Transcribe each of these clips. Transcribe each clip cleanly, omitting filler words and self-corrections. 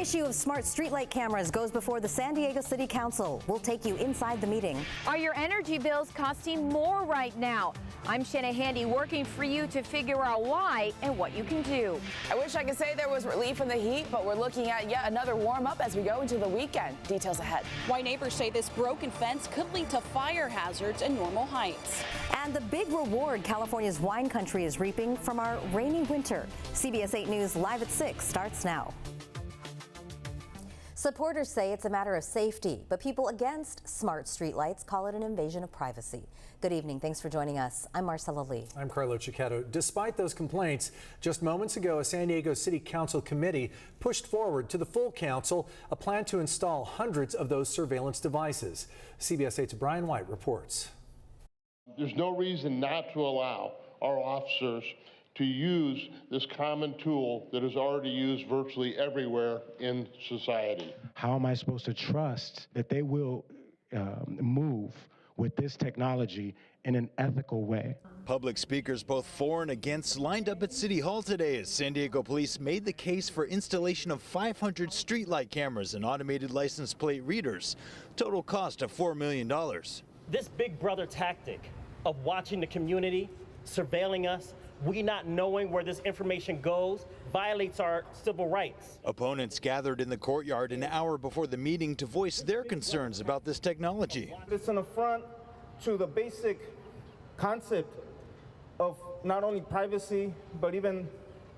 issue of smart streetlight cameras goes before the San Diego City Council. We'll take you inside the meeting. Are your energy bills costing more right now? I'm Shanna Handy working for you to figure out why and what you can do. I wish I could say there was relief in the heat, but we're looking at yet another warm up as we go into the weekend. Details ahead. Why neighbors say this broken fence could lead to fire hazards in Normal Heights. And the big reward California's wine country is reaping from our rainy winter. CBS 8 News Live at 6 starts now. Supporters say it's a matter of safety, but people against smart streetlights call it an invasion of privacy. Good evening. Thanks for joining us. I'm Marcella Lee. I'm Carlo Cicchetto. Despite those complaints, just moments ago, a San Diego City Council committee pushed forward to the full council a plan to install hundreds of those surveillance devices. CBS 8's Brian White reports. There's no reason not to allow our officers to use this common tool that is already used virtually everywhere in society. How am I supposed to trust that they will move with this technology in an ethical way? Public speakers both for and against lined up at City Hall today as San Diego police made the case for installation of 500 streetlight cameras and automated license plate readers. Total cost of $4 million. This big brother tactic of watching the community, surveilling us, we not knowing where this information goes, violates our civil rights. Opponents gathered in the courtyard an hour before the meeting to voice their concerns about this technology. It's an affront to the basic concept of not only privacy, but even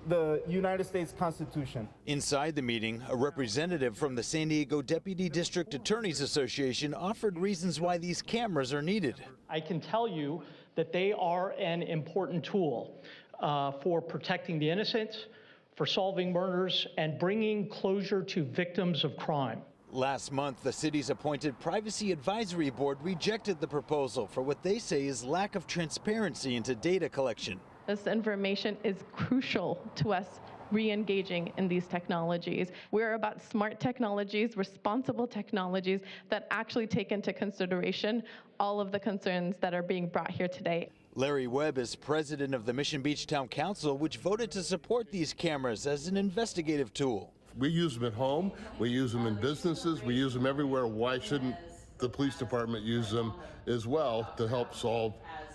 the United States Constitution. Inside the meeting, a representative from the San Diego Deputy District Attorneys Association offered reasons why these cameras are needed. I can tell you that they are an important tool for protecting the innocent, for solving murders, and bringing closure to victims of crime. Last month, the city's appointed Privacy Advisory Board rejected the proposal for what they say is lack of transparency into data collection. This information is crucial to us re-engaging in these technologies. We're about smart technologies, responsible technologies that actually take into consideration all of the concerns that are being brought here today. Larry Webb is president of the Mission Beach Town Council, which voted to support these cameras as an investigative tool. We use them at home, we use them in businesses, we use them everywhere. Why shouldn't the police department use them as well to help solve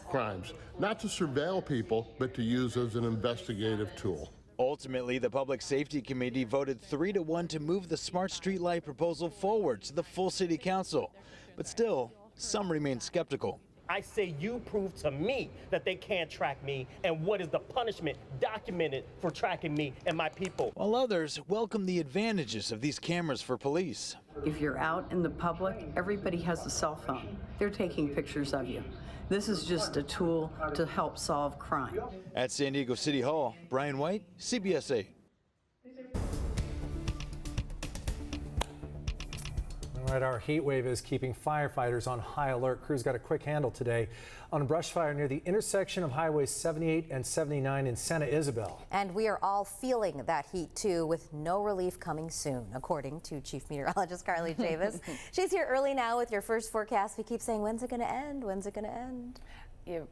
crimes? Not to surveil people, but to use as an investigative tool. Ultimately, the Public Safety Committee voted 3-1 to move the smart streetlight proposal forward to the full city council. But still, some remain skeptical. I say you prove to me that they can't track me, and what is the punishment documented for tracking me and my people. While others welcome the advantages of these cameras for police. If you're out in the public, everybody has a cell phone. They're taking pictures of you. This is just a tool to help solve crime. At San Diego City Hall, Brian White, CBS 8. All right, our heat wave is keeping firefighters on high alert. Crews got a quick handle today on a brush fire near the intersection of Highways 78 and 79 in Santa Isabel. And we are all feeling that heat too, with no relief coming soon, according to Chief Meteorologist Carly Chavis. She's here early now with your first forecast. We keep saying, when's it going to end? When's it going to end? You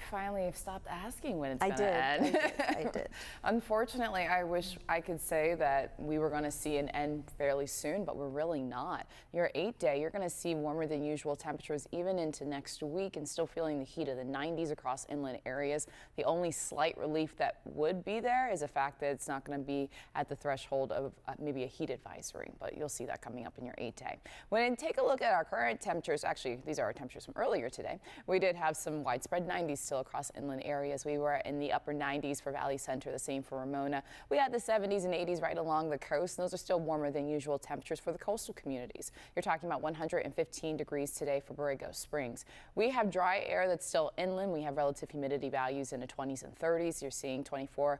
finally have stopped asking when it's going to end. I did. Unfortunately, I wish I could say that we were going to see an end fairly soon, but we're really not. Your 8-day, you're going to see warmer than usual temperatures even into next week and still feeling the heat of the 90s across inland areas. The only slight relief that would be there is the fact that it's not going to be at the threshold of maybe a heat advisory, but you'll see that coming up in your 8-day. When you take a look at our current temperatures, actually, these are our temperatures from earlier today. We did have some widespread 90s still across inland areas. We were in the upper 90s for Valley Center, the same for Ramona. We had the 70s and 80s right along the coast, and those are still warmer than usual temperatures for the coastal communities. You're talking about 115 degrees today for Borrego Springs. We have dry air that's still inland. We have relative humidity values in the 20s and 30s. You're seeing 24%.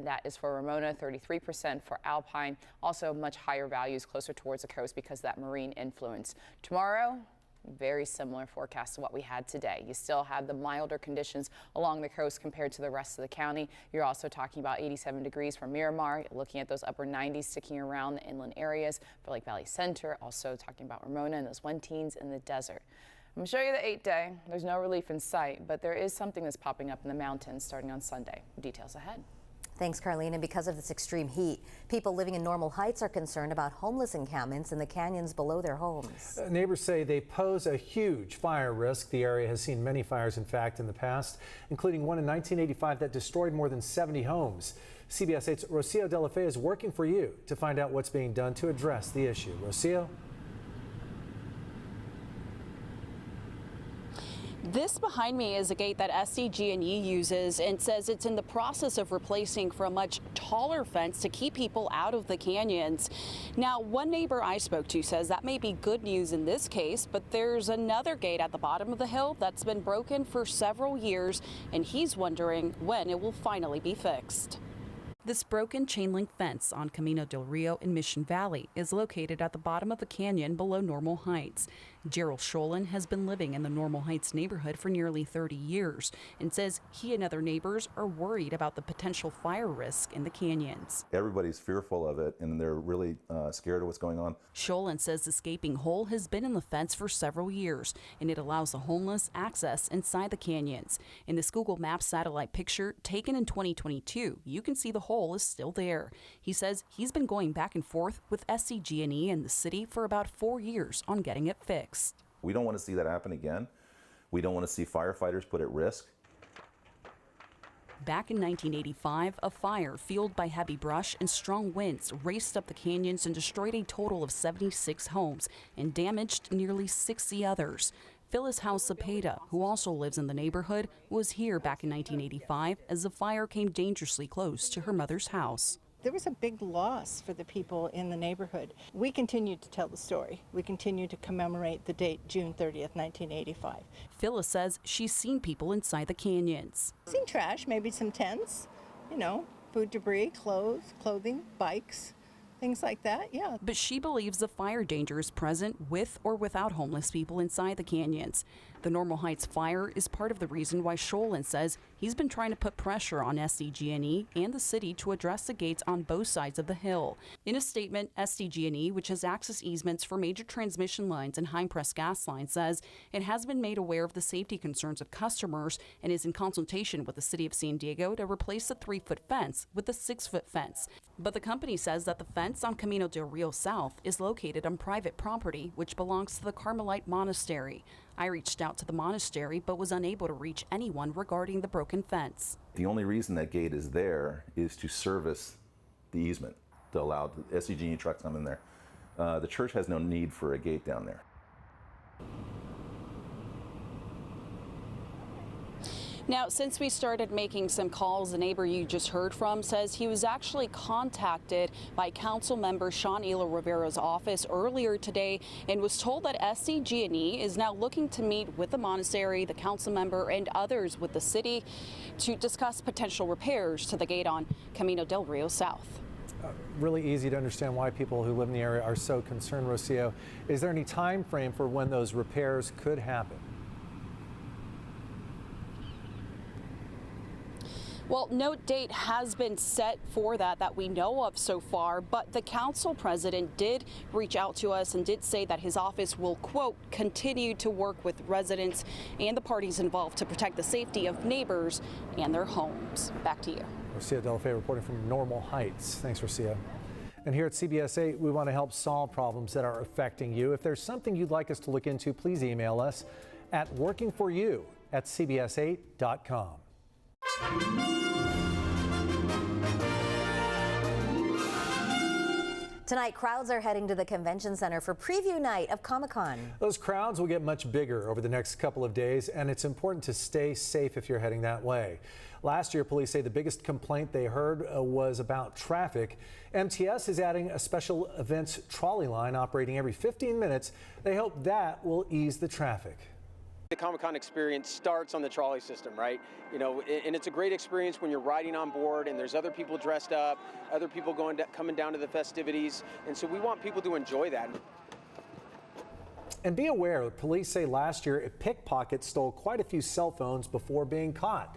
That is for Ramona, 33% for Alpine. Also much higher values closer towards the coast because of that marine influence. Tomorrow, very similar forecast to what we had today. You still have the milder conditions along the coast compared to the rest of the county. You're also talking about 87 degrees for Miramar, looking at those upper 90s sticking around the inland areas for Lake Valley Center, also talking about Ramona and those 1-teens in the desert. I'm going to show you the 8-day. There's no relief in sight, but there is something that's popping up in the mountains starting on Sunday. Details ahead. Thanks, Carlene. And because of this extreme heat, people living in Normal Heights are concerned about homeless encampments in the canyons below their homes. Neighbors say they pose a huge fire risk. The area has seen many fires, in fact, in the past, including one in 1985 that destroyed more than 70 homes. CBS 8's Rocio De La Fe is working for you to find out what's being done to address the issue. Rocio? This behind me is a gate that SDG&E uses and says it's in the process of replacing for a much taller fence to keep people out of the canyons. Now, one neighbor I spoke to says that may be good news in this case, but there's another gate at the bottom of the hill that's been broken for several years, and he's wondering when it will finally be fixed. This broken chain link fence on Camino del Rio in Mission Valley is located at the bottom of a canyon below Normal Heights. Gerald Scholin has been living in the Normal Heights neighborhood for nearly 30 years and says he and other neighbors are worried about the potential fire risk in the canyons. Everybody's fearful of it and they're really scared of what's going on. Scholin says the escaping hole has been in the fence for several years and it allows the homeless access inside the canyons. In this Google Maps satellite picture taken in 2022, you can see the hole is still there. He says he's been going back and forth with SDG&E and the city for about 4 years on getting it fixed. We don't want to see that happen again. We don't want to see firefighters put at risk. Back in 1985, a fire fueled by heavy brush and strong winds raced up the canyons and destroyed a total of 76 homes and damaged nearly 60 others. Phyllis House Cepeda, who also lives in the neighborhood, was here back in 1985 as the fire came dangerously close to her mother's house. There was a big loss for the people in the neighborhood. We continued to tell the story. We continued to commemorate the date, June 30th, 1985. Phyllis says she's seen people inside the canyons. Seen trash, maybe some tents, food debris, clothing, bikes, things like that, yeah. But she believes the fire danger is present with or without homeless people inside the canyons. The Normal Heights fire is part of the reason why Scholin says he's been trying to put pressure on SDG&E and the city to address the gates on both sides of the hill. In a statement, SDG&E, which has access easements for major transmission lines and high-pressure gas lines, says it has been made aware of the safety concerns of customers and is in consultation with the city of San Diego to replace the 3-foot fence with a 6-foot fence. But the company says that the fence on Camino del Rio South is located on private property, which belongs to the Carmelite Monastery. I reached out to the monastery but was unable to reach anyone regarding the broken fence. The only reason that gate is there is to service the easement, to allow the SDG&E trucks come in there. The church has no need for a gate down there. Now, since we started making some calls, the neighbor you just heard from says he was actually contacted by council member Sean Elo Rivera's office earlier today and was told that SDG&E is now looking to meet with the monastery, the council member, and others with the city to discuss potential repairs to the gate on Camino del Rio South. Really easy to understand why people who live in the area are so concerned, Rocio. Is there any time frame for when those repairs could happen? Well, no date has been set for that we know of so far, but the council president did reach out to us and did say that his office will, quote, continue to work with residents and the parties involved to protect the safety of neighbors and their homes. Back to you. Rocio De La Fe reporting from Normal Heights. Thanks, Rocio. And here at CBS 8, we want to help solve problems that are affecting you. If there's something you'd like us to look into, please email us at workingforyou@cbs8.com. Tonight, crowds are heading to the convention center for preview night of Comic-Con. Those crowds will get much bigger over the next couple of days, and it's important to stay safe if you're heading that way. Last year, police say the biggest complaint they heard was about traffic. MTS is adding a special events trolley line operating every 15 minutes. They hope that will ease the traffic. The Comic-Con experience starts on the trolley system, right? And it's a great experience when you're riding on board and there's other people dressed up, other people coming down to the festivities, and so we want people to enjoy that. And be aware, police say last year a pickpocket stole quite a few cell phones before being caught.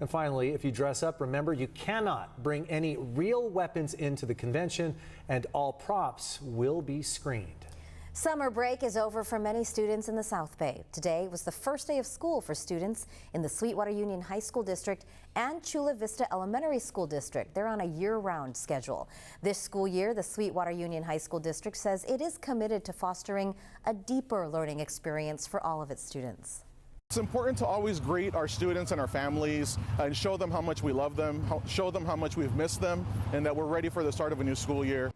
And finally, if you dress up, remember you cannot bring any real weapons into the convention, and all props will be screened. Summer break is over for many students in the South Bay. Today was the first day of school for students in the Sweetwater Union High School District and Chula Vista Elementary School District. They're on a year-round schedule. This school year, the Sweetwater Union High School District says it is committed to fostering a deeper learning experience for all of its students. It's important to always greet our students and our families and show them how much we love them, show them how much we've missed them, and that we're ready for the start of a new school year.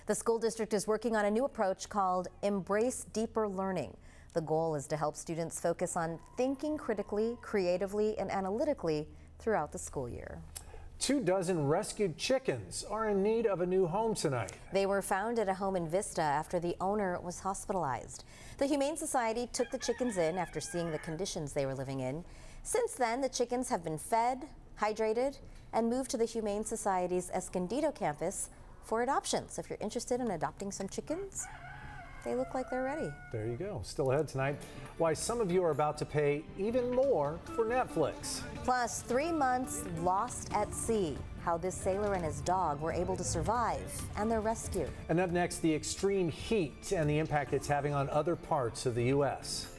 The school district is working on a new approach called Embrace Deeper Learning. The goal is to help students focus on thinking critically, creatively, and analytically throughout the school year. 24 rescued chickens are in need of a new home tonight. They were found at a home in Vista after the owner was hospitalized. The Humane Society took the chickens in after seeing the conditions they were living in. Since then, the chickens have been fed, hydrated, and moved to the Humane Society's Escondido campus for adoption. So if you're interested in adopting some chickens, they look like they're ready. There you go. Still ahead tonight, why some of you are about to pay even more for Netflix. Plus, 3 months lost at sea, how this sailor and his dog were able to survive, and their rescue. And up next, the extreme heat and the impact it's having on other parts of the U.S.